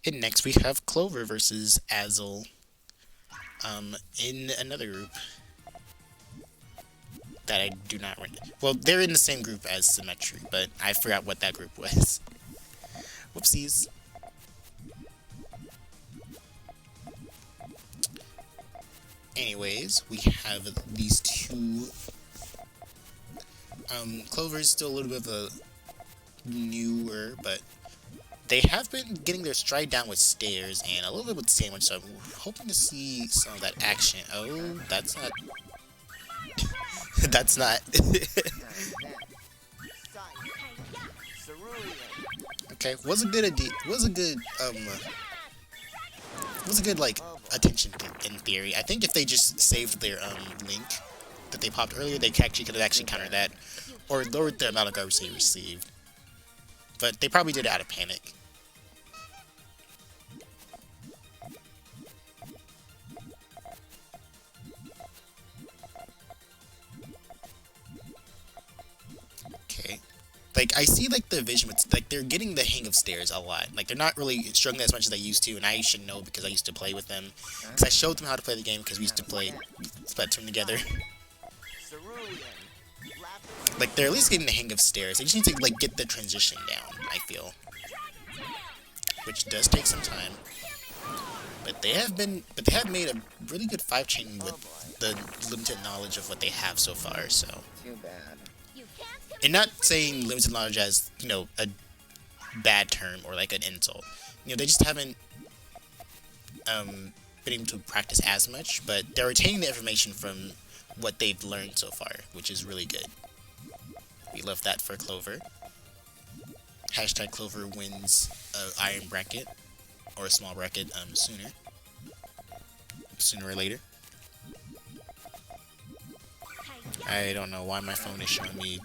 And next we have Clover versus Azyl. In another group that I do not run. Well, they're in the same group as Symmetry, but I forgot what that group was. Whoopsies. Anyways, we have these two. Clover's still a little bit of a newer, but they have been getting their stride down with stairs and a little bit with sandwich, so I'm hoping to see some of that action. Oh, that's not. That's not. Okay, was a good idea. Was a good like attention in theory. I think if they just saved their link that they popped earlier, they actually could have actually countered that or lowered the amount of garbage they received. But they probably did it out of panic. Okay. Like, I see, like, the vision, like, they're getting the hang of stairs a lot. Like, they're not really struggling as much as they used to, and I should know because I used to play with them. Because I showed them how to play the game because we used to play Splatoon together. Like, they're at least getting the hang of stairs. They just need to, like, get the transition down, I feel. Which does take some time. But they have made a really good 5-chain with the limited knowledge of what they have so far, so. Too bad. And not saying limited knowledge as, you know, a bad term or like an insult. You know, they just haven't been able to practice as much, but they're retaining the information from what they've learned so far, which is really good. We love that for Clover. Hashtag Clover wins a iron bracket, or a small bracket, sooner or later. I don't know why my phone is showing me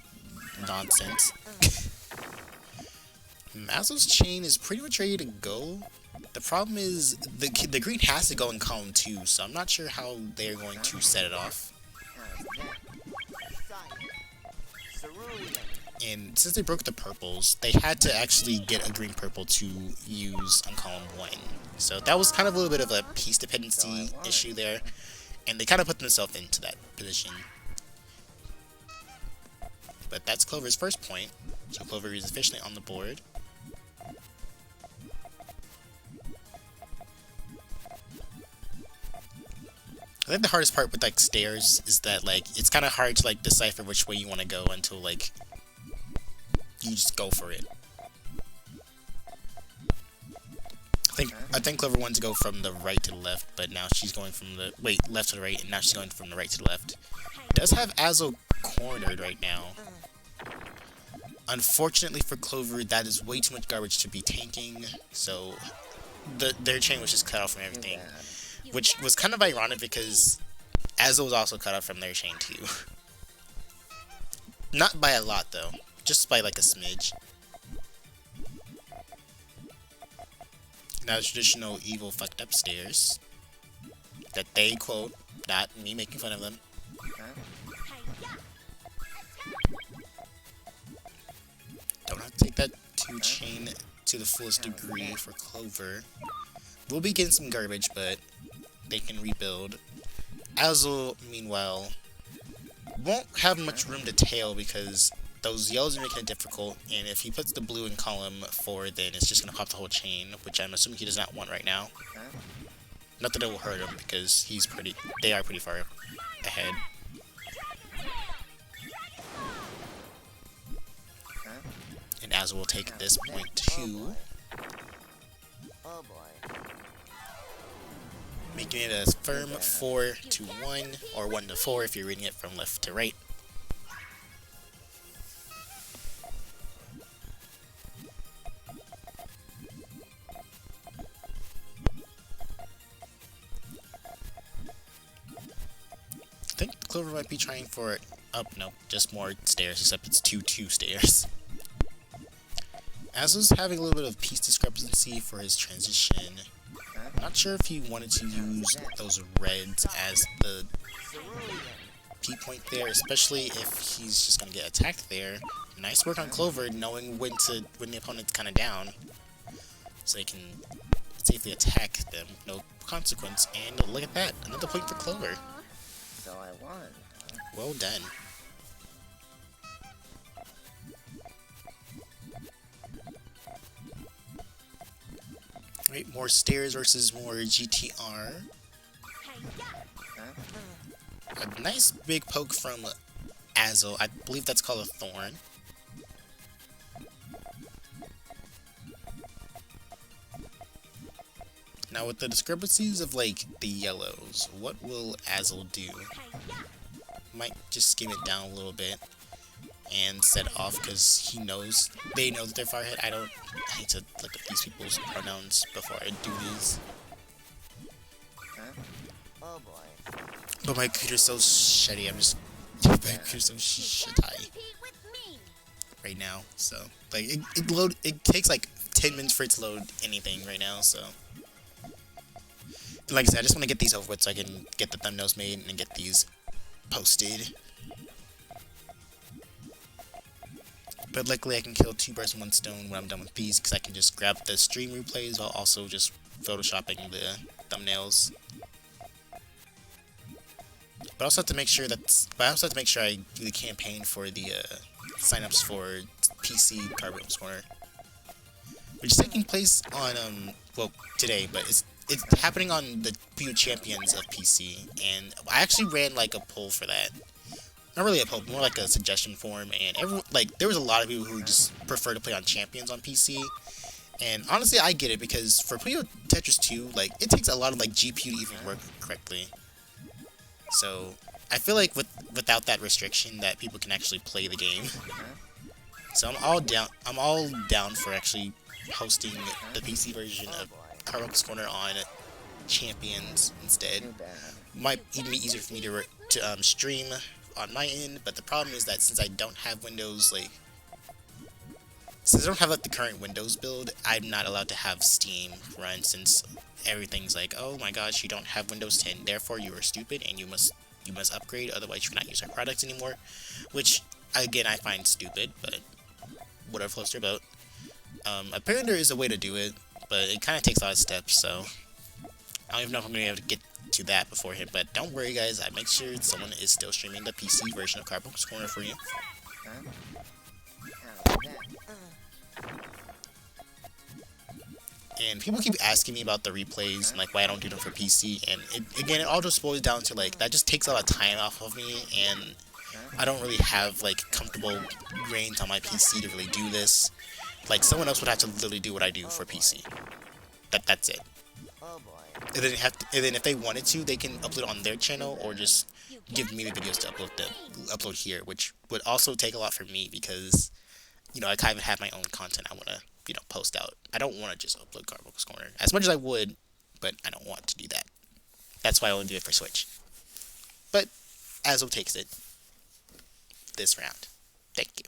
nonsense. Azyl's chain is pretty much ready to go. The problem is the green has to go in column 2, so I'm not sure how they're going to set it off. And since they broke the purples, they had to actually get a green purple to use on column 1. So that was kind of a little bit of a piece dependency issue there, and they kind of put themselves into that position. But that's Clover's first point, so Clover is officially on the board. I think the hardest part with like stairs is that like it's kind of hard to like decipher which way you want to go until like you just go for it. I think Clover wanted to go from the right to the left, but now she's going from the left to the right, and now she's going from the right to the left. Does have Azyl cornered right now. Unfortunately for Clover, that is way too much garbage to be tanking, so their chain was just cut off from everything. Which was kind of ironic because Azyl was also cut off from their chain too. Not by a lot though, just by like a smidge. Now the traditional evil fucked up stairs that they quote, not me making fun of them. Don't have to take that 2-chain to the fullest degree for Clover. We'll be getting some garbage, but they can rebuild. Azyl, meanwhile, won't have much room to tail because those yellows are making it difficult, and if he puts the blue in column 4, then it's just going to pop the whole chain, which I'm assuming he does not want right now. Not that it will hurt him, because they are pretty far ahead. And Azyl will take this point too, making it a firm 4-1, or 1-4 if you're reading it from left to right. I think Clover might be trying for no, just more stairs, except it's 2-2 stairs. Azyl's having a little bit of piece discrepancy for his transition. I'm not sure if he wanted to use those reds as the P point there, especially if he's just gonna get attacked there. Nice work on Clover, knowing when the opponent's kind of down, so he can safely attack them, no consequence. And look at that, another point for Clover. So I won. Well done. Right, more stairs versus more GTR. A nice big poke from Azyl. I believe that's called a thorn. Now with the discrepancies of like the yellows, what will Azyl do? Might just skim it down a little bit and set off because they know that they're Firehead. I need to look at these people's pronouns before I do these. Oh boy. But my computer's so shitty, my computer's so shitty right now, so like it takes like 10 minutes for it to load anything right now, so like I said, I just want to get these over with so I can get the thumbnails made and get these posted. But luckily I can kill 2 birds with 1 stone when I'm done with these, because I can just grab the stream replays while also just photoshopping the thumbnails. But I also have to make sure I do the campaign for the signups for PC Carbuncle Corner, which is taking place on well, today, but it's happening on the Puyo Champions of PC, and I actually ran like a poll for that. Not really a poll, more like a suggestion form, and there was a lot of people who just prefer to play on Champions on PC. And honestly, I get it, because for Puyo Tetris 2, like, it takes a lot of like GPU to even work correctly. So I feel like without that restriction, that people can actually play the game. So I'm all down for actually hosting the PC version of Carbuncle's Corner on Champions instead. Might even be easier for me to stream on my end, but the problem is that since I don't have the current Windows build, I'm not allowed to have Steam run, since everything's like, oh my gosh, you don't have Windows 10, therefore you are stupid and you must upgrade, otherwise you cannot use our products anymore. Which again, I find stupid, but whatever floats your boat. Apparently there is a way to do it, but it kind of takes a lot of steps, so I don't even know if I'm going to be able to get to that beforehand. But don't worry guys, I make sure someone is still streaming the PC version of Carbuncle's Corner for you. And people keep asking me about the replays and like why I don't do them for PC, and it all just boils down to like that just takes a lot of time off of me, and I don't really have like comfortable grains on my PC to really do this. Like someone else would have to literally do what I do for PC. That's it. And then if they wanted to, they can upload on their channel or just give me the videos to upload here, which would also take a lot from me, because I kind of have my own content I want to post out. I don't want to just upload Carbuncle's Corner as much as I would, but I don't want to do that. That's why I only do it for Switch. But Azyl takes it this round. Thank you.